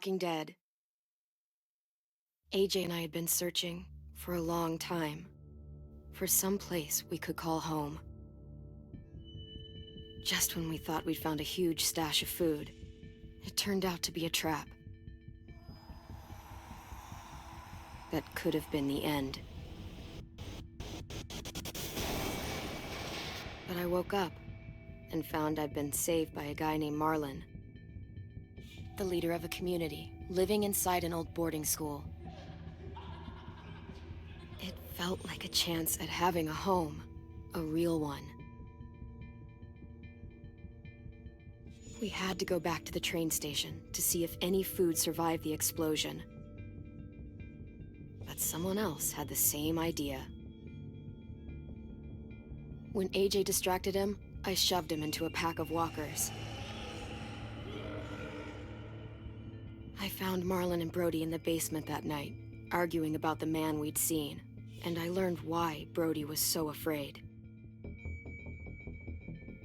Walking Dead. AJ and I had been searching for a long time for some place we could call home. Just when we thought we'd found a huge stash of food, it turned out to be a trap. That could have been the end. But I woke up and found I'd been saved by a guy named Marlon, the leader of a community living inside an old boarding school. It felt like a chance at having a home, a real one. We had to go back to the train station to see if any food survived the explosion. But someone else had the same idea. When AJ distracted him, I shoved him into a pack of walkers. I found Marlon and Brody in the basement that night, arguing about the man we'd seen, and I learned why Brody was so afraid.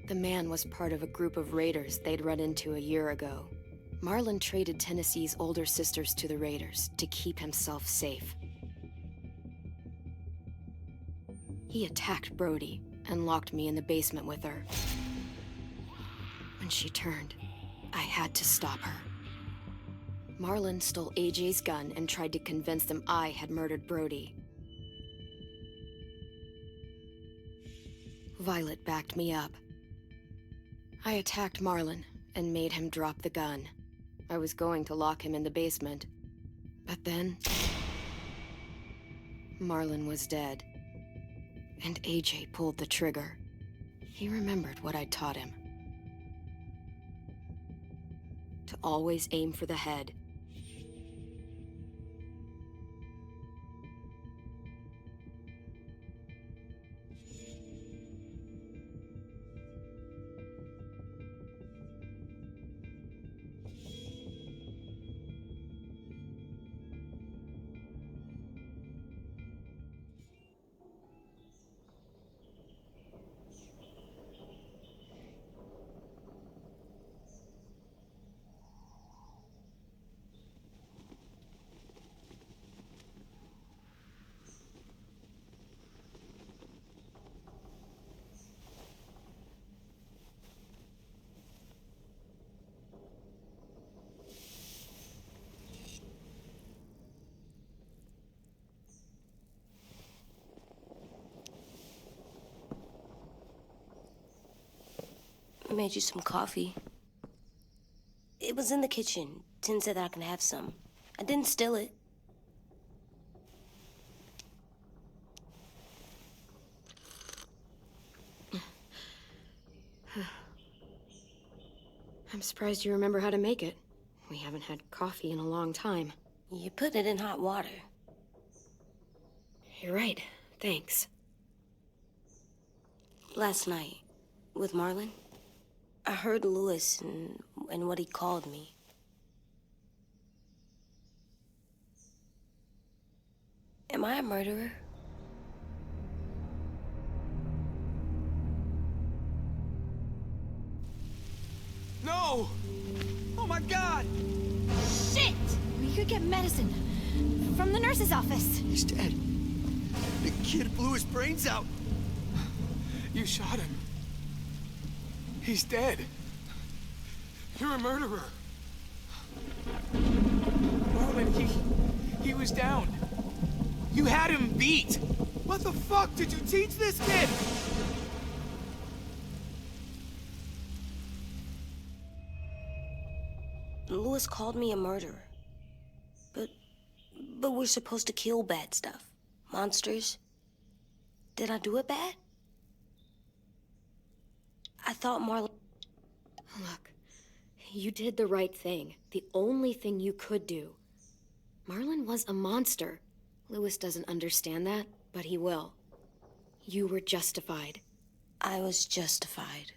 The man was part of a group of raiders they'd run into a year ago. Marlon traded Tennessee's older sisters to the raiders to keep himself safe. He attacked Brody and locked me in the basement with her. When she turned, I had to stop her. Marlon stole AJ's gun and tried to convince them I had murdered Brody. Violet backed me up. I attacked Marlon and made him drop the gun. I was going to lock him in the basement, but then Marlon was dead, and AJ pulled the trigger. He remembered what I'd taught him. To always aim for the head. I made you some coffee. It was in the kitchen. Tin said that I can have some. I didn't steal it. I'm surprised you remember how to make it. We haven't had coffee in a long time. You put it in hot water. You're right. Thanks. Last night, with Marlon, I heard Lewis and what he called me. Am I a murderer? No! Oh my God! Shit! We could get medicine from the nurse's office. He's dead. The kid blew his brains out. You shot him. He's dead. You're a murderer. Marlon, he was down. You had him beat. What the fuck did you teach this kid? Lewis called me a murderer. But we're supposed to kill bad stuff. Monsters. Did I do it bad? I thought Marlon... Look, you did the right thing. The only thing you could do. Marlon was a monster. Lewis doesn't understand that, but he will. You were justified. I was justified.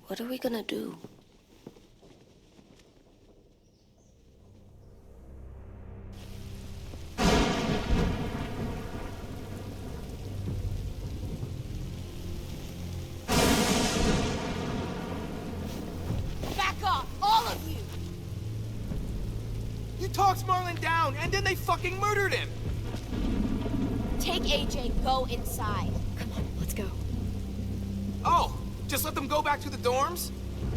What are we gonna do? Back off, all You talked Marlon down, and then they fucking murdered him! Take AJ, go inside. Come on, let's go. Oh, just let them go back to the dorms?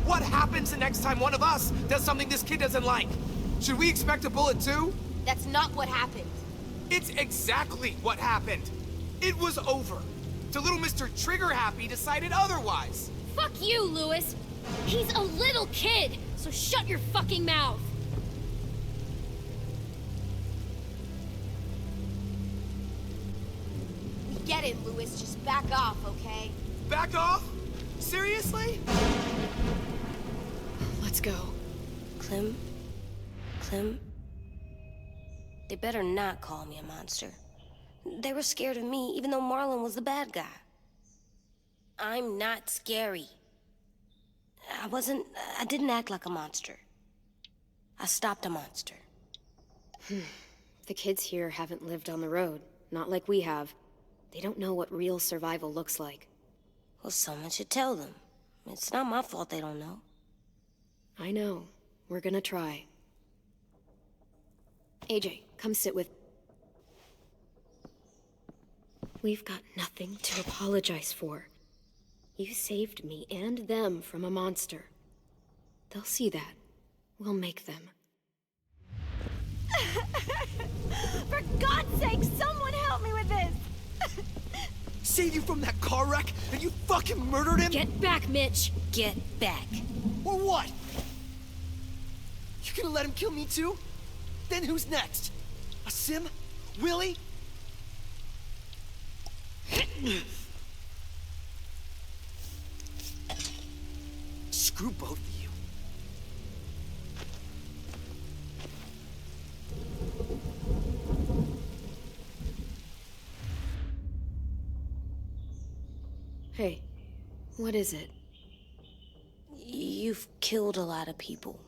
What happens the next time one of us does something this kid doesn't like? Should we expect a bullet too? That's not what happened. It's exactly what happened. It was over. The little Mr. Trigger Happy decided otherwise. Fuck you, Lewis. He's a little kid, so shut your fucking mouth. We get it, Lewis. Just back off, okay? Back off? Seriously? Let's go. Clem? Clem? They better not call me a monster. They were scared of me, even though Marlon was the bad guy. I'm not scary. I didn't act like a monster. I stopped a monster. The kids here haven't lived on the road, not like we have. They don't know what real survival looks like. Well, someone should tell them. It's not my fault they don't know. I know. We're gonna try. AJ, come sit with... We've got nothing to apologize for. You saved me and them from a monster. They'll see that. We'll make them. For God's sake, someone help me with this! Saved you from that car wreck, and you fucking murdered him? Get back, Mitch! Get back. Or what? You gonna let him kill me too? Then who's next? A Sim? Willie? Screw both of you. Hey, what is it? You've killed a lot of people.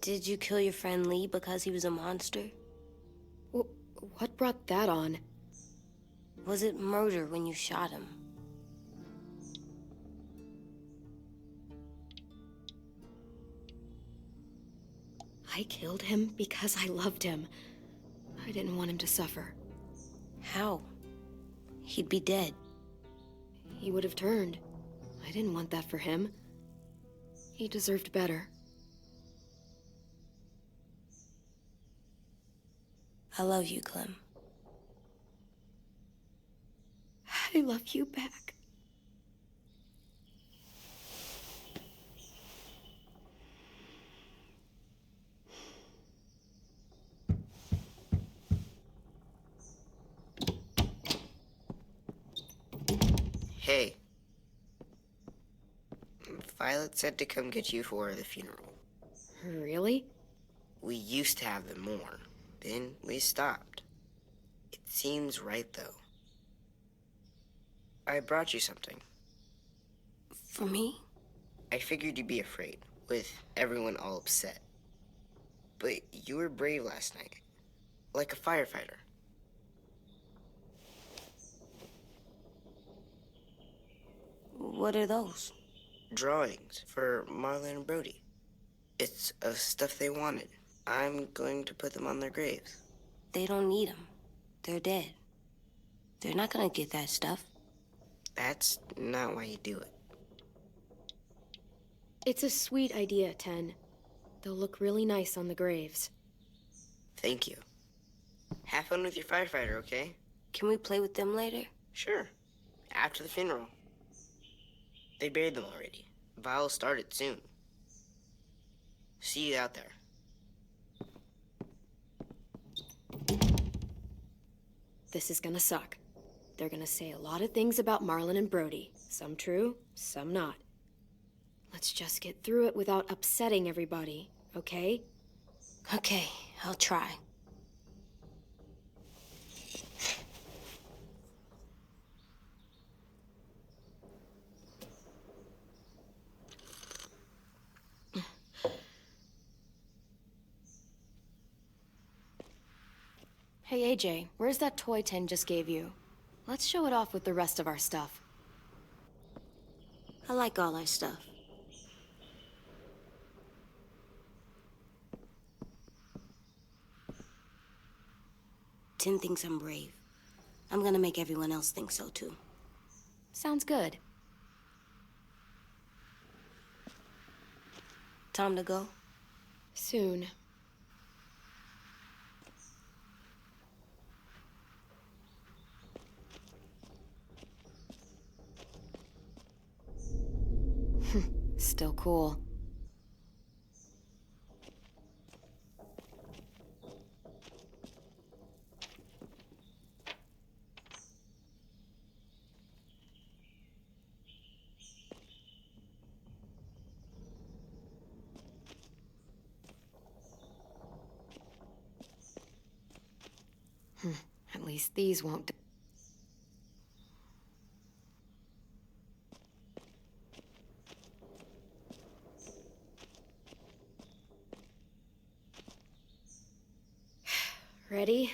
Did you kill your friend Lee because he was a monster? What brought that on? Was it murder when you shot him? I killed him because I loved him. I didn't want him to suffer. How? He'd be dead. He would have turned. I didn't want that for him. He deserved better. I love you, Clem. I love you back. Hey. Violet said to come get you for the funeral. Really? We used to have them more. Then we stopped. It seems right, though. I brought you something. For me? I figured you'd be afraid, with everyone all upset. But you were brave last night. Like a firefighter. What are those? Drawings for Marlon and Brody. It's of stuff they wanted. I'm going to put them on their graves. They don't need them. They're dead. They're not gonna get that stuff. That's not why you do it. It's a sweet idea, Ten. They'll look really nice on the graves. Thank you. Have fun with your firefighter, okay? Can we play with them later? Sure. After the funeral. They buried them already. Vile started soon. See you out there. This is gonna suck. They're gonna say a lot of things about Marlon and Brody. Some true, some not. Let's just get through it without upsetting everybody, okay? Okay, I'll try. Hey, AJ, where's that toy Ten just gave you? Let's show it off with the rest of our stuff. I like all our stuff. Tim thinks I'm brave. I'm gonna make everyone else think so, too. Sounds good. Time to go? Soon. Still cool. At least these won't. Ready?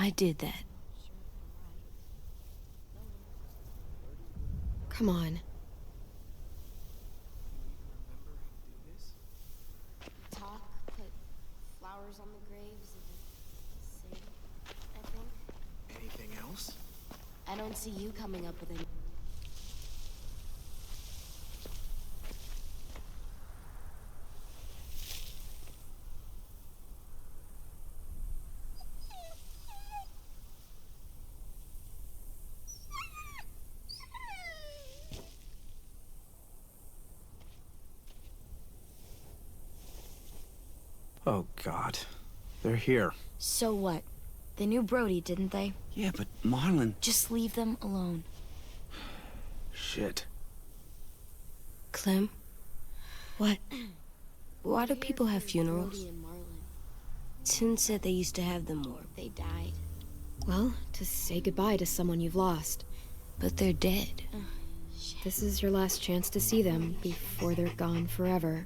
I did that. Come on. Talk, put flowers on the graves, and sing, I think. Anything else? I don't see you coming up with any. Oh, God. They're here. So what? They knew Brody, didn't they? Yeah, but Marlon... Just leave them alone. Shit. Clem, What? why do people have funerals? Tim said they used to have them more. They died. Well, to say goodbye to someone you've lost. But they're dead. This is your last chance to see them before they're gone forever.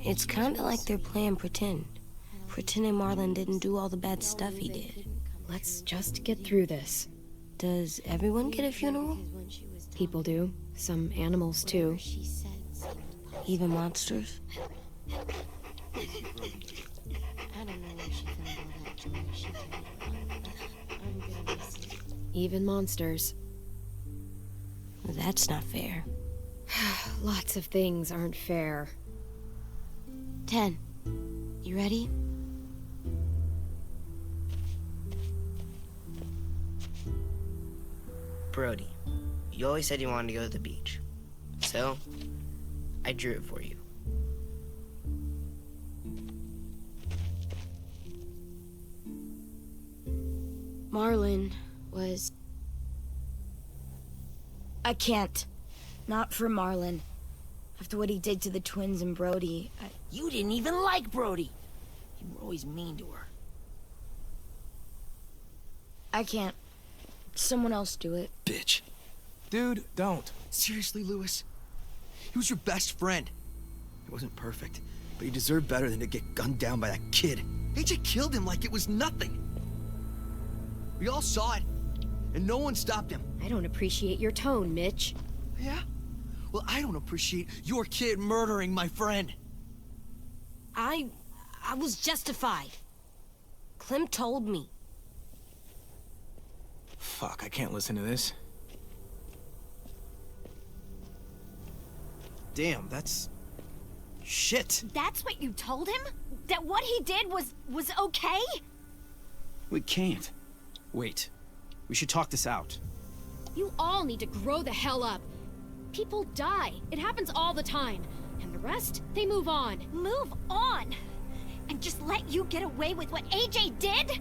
It's kind of like they're playing pretend. Pretending Marlon didn't do all the bad stuff he did. Let's just get through this. Does everyone get a funeral? People do. Some animals, too. Even monsters? Even monsters. That's not fair. Lots of things aren't fair. 10. You ready? Brody, you always said you wanted to go to the beach. So, I drew it for you. Marlon was... I can't. Not for Marlon. After what he did to the twins and Brody, You didn't even like Brody. You were always mean to her. I can't. Someone else do it. Bitch. Dude, don't. Seriously, Lewis? He was your best friend. He wasn't perfect, but he deserved better than to get gunned down by that kid. AJ killed him like it was nothing. We all saw it, and no one stopped him. I don't appreciate your tone, Mitch. Yeah? Well, I don't appreciate your kid murdering my friend. I was justified. Clem told me. Fuck, I can't listen to this. Damn, that's... shit. That's what you told him? That what he did was okay? We can't. Wait. We should talk this out. You all need to grow the hell up. People die. It happens all the time. And the rest, they move on. Move on? And just let you get away with what AJ did?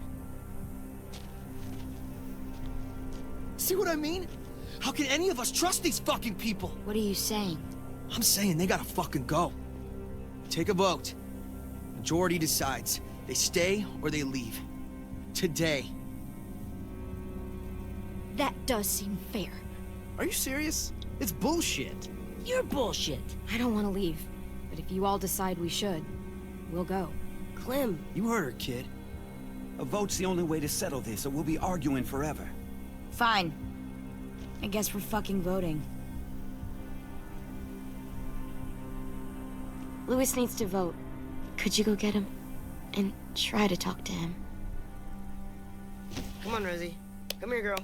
See what I mean? How can any of us trust these fucking people? What are you saying? I'm saying they gotta fucking go. Take a vote. Majority decides. They stay or they leave. Today. That does seem fair. Are you serious? It's bullshit. You're bullshit. I don't want to leave, but if you all decide we should, we'll go. Clem, You heard her, kid. A vote's the only way to settle this, or we'll be arguing forever. Fine. I guess we're fucking voting. Louis needs to vote. Could you go get him? And try to talk to him. Come on, Rosie. Come here, girl.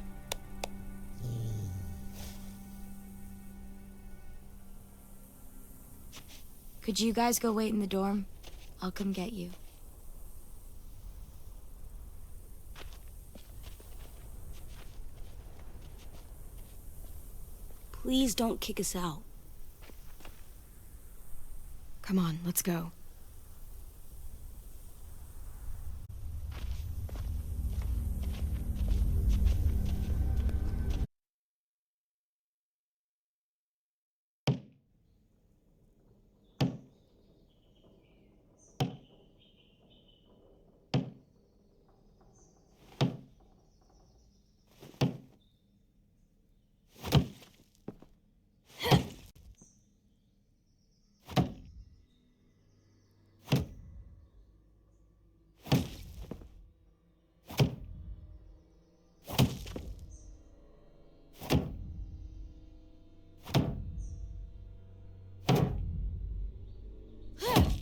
Could you guys go wait in the dorm? I'll come get you. please don't kick us out. Come on, let's go.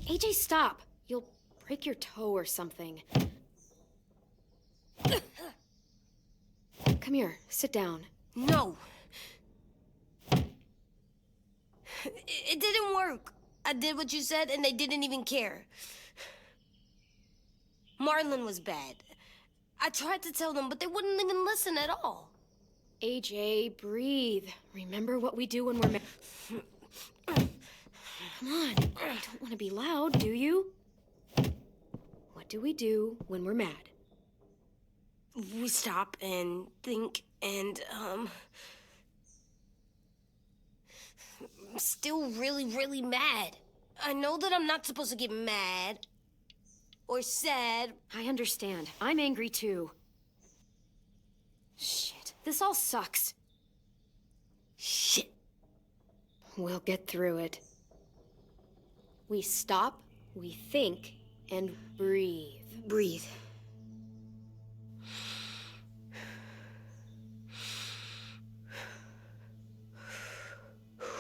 AJ, stop! You'll break your toe or something. Come here, sit down. No. It didn't work. I did what you said and they didn't even care. Marlon was bad. I tried to tell them, but they wouldn't even listen at all. AJ, breathe. Remember what we do when we're Come on, you don't want to be loud, do you? What do we do when we're mad? We stop and think and, I'm still really, really mad. I know that I'm not supposed to get mad or sad. I understand. I'm angry too. Shit, this all sucks. Shit. We'll get through it. We stop, we think, and breathe. Breathe.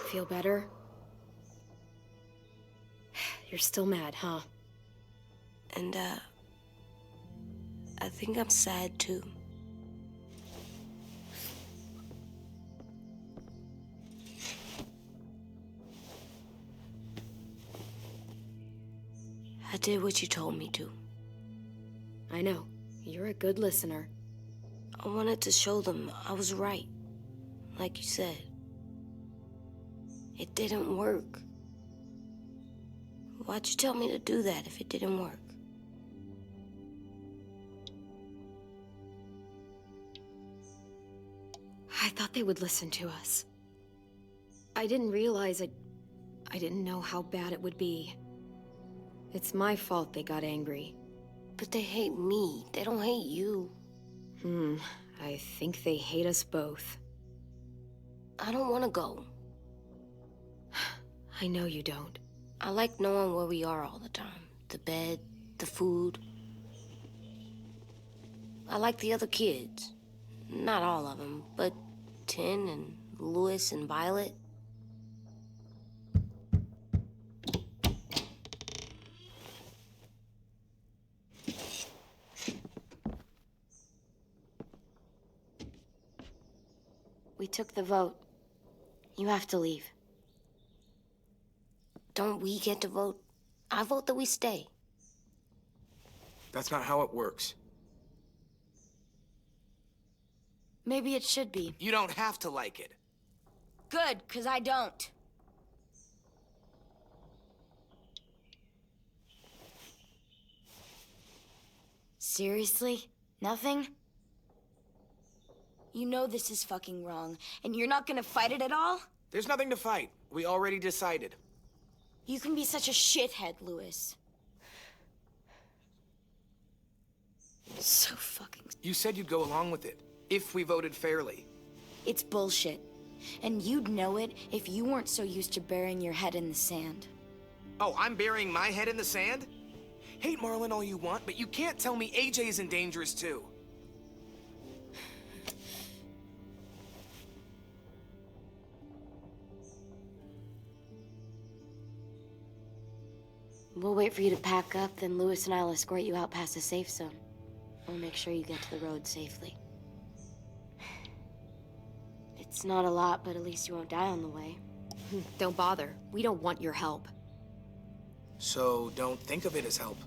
Feel better? You're still mad, huh? And, I think I'm sad too. I did what you told me to. I know. You're a good listener. I wanted to show them I was right, like you said. It didn't work. Why'd you tell me to do that if it didn't work? I thought they would listen to us. I didn't realize I didn't know how bad it would be. It's my fault they got angry. But they hate me. They don't hate you. I think they hate us both. I don't want to go. I know you don't. I like knowing where we are all the time. The bed, the food. I like the other kids. Not all of them, but Tin and Louis and Violet. We took the vote. You have to leave. Don't we get to vote? I vote that we stay. That's not how it works. Maybe it should be. You don't have to like it. Good, 'cause I don't. Seriously? Nothing? You know this is fucking wrong, and you're not gonna fight it at all? There's nothing to fight. We already decided. You can be such a shithead, Lewis. So fucking... You said you'd go along with it, if we voted fairly. It's bullshit. And you'd know it if you weren't so used to burying your head in the sand. Oh, I'm burying my head in the sand? Hate Marlon all you want, but you can't tell me AJ's in dangerous too. We'll wait for you to pack up, then Lewis and I'll escort you out past the safe zone. We'll make sure you get to the road safely. It's not a lot, but at least you won't die on the way. Don't bother. We don't want your help. So don't think of it as help.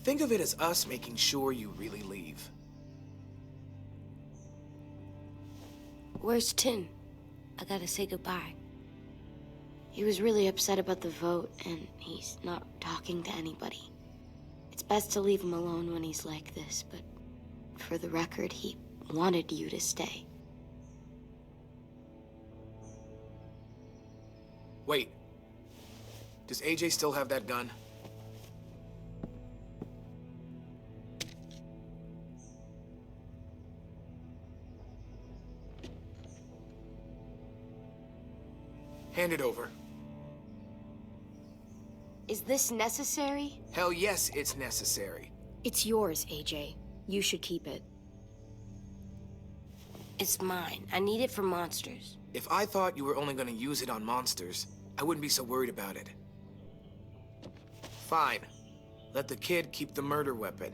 Think of it as us making sure you really leave. Where's Tin? I gotta say goodbye. He was really upset about the vote, and he's not talking to anybody. It's best to leave him alone when he's like this, but for the record, he wanted you to stay. Wait. Does AJ still have that gun? Hand it over. Is this necessary? Hell yes, it's necessary. It's yours, AJ. You should keep it. It's mine. I need it for monsters. If I thought you were only gonna use it on monsters, I wouldn't be so worried about it. Fine. Let the kid keep the murder weapon.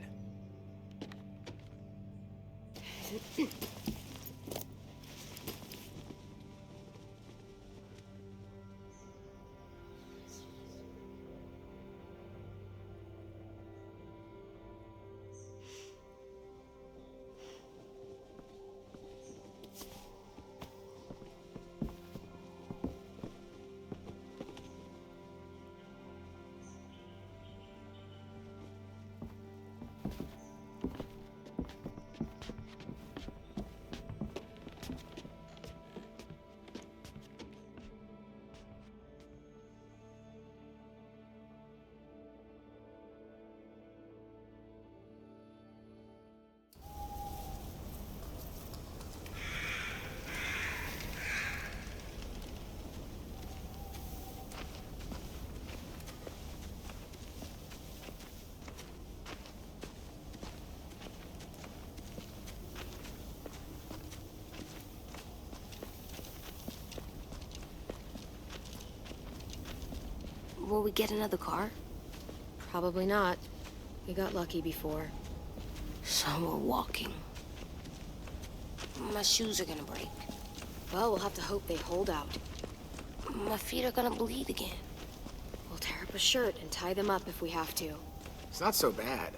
Will we get another car? Probably not. We got lucky before. So we're walking. My shoes are gonna break. Well, we'll have to hope they hold out. My feet are gonna bleed again. We'll tear up a shirt and tie them up if we have to. It's not so bad.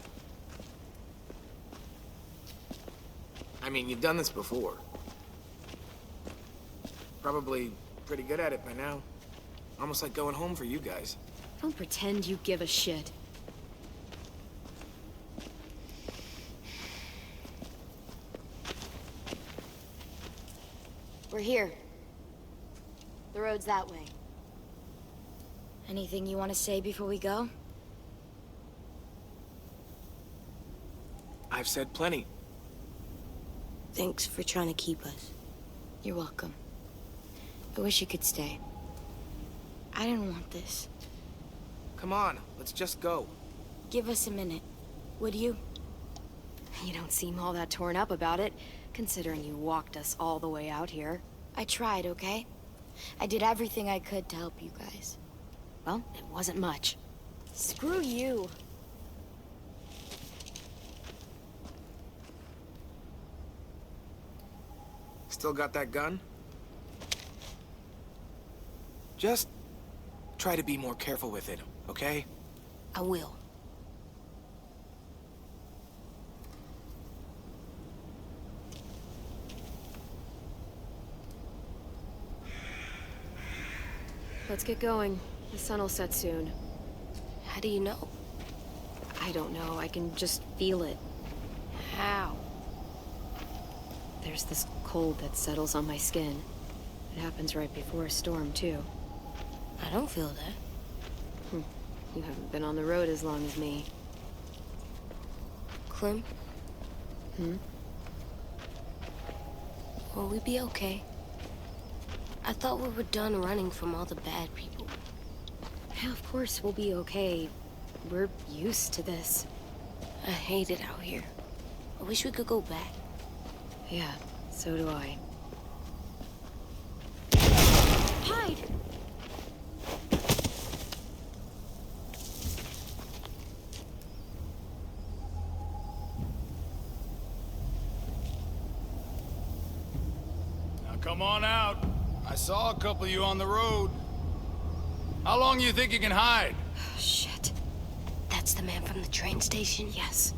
I mean, you've done this before. Probably pretty good at it by now. Almost like going home for you guys. Don't pretend you give a shit. We're here. The road's that way. Anything you want to say before we go? I've said plenty. Thanks for trying to keep us. You're welcome. I wish you could stay. I didn't want this. Come on, let's just go. Give us a minute, would you? You don't seem all that torn up about it, considering you walked us all the way out here. I tried, okay? I did everything I could to help you guys. Well, it wasn't much. Screw you. Still got that gun? Just try to be more careful with it, okay? I will. Let's get going. The sun will set soon. How do you know? I don't know. I can just feel it. How? There's this cold that settles on my skin. It happens right before a storm, too. I don't feel that. You haven't been on the road as long as me. Clem? Hmm? Will we be okay? I thought we were done running from all the bad people. Yeah, of course we'll be okay. We're used to this. I hate it out here. I wish we could go back. Yeah, so do I. Hide! Now come on out. I saw a couple of you on the road. How long do you think you can hide? Shit. That's the man from the train station? Yes.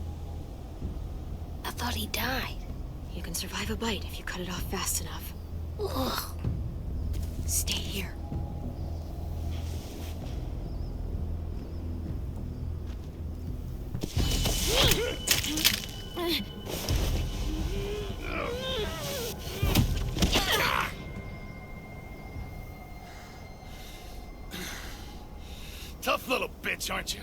I thought he died. You can survive a bite if you cut it off fast enough. Ugh. Stay here. Tough little bitch, aren't you?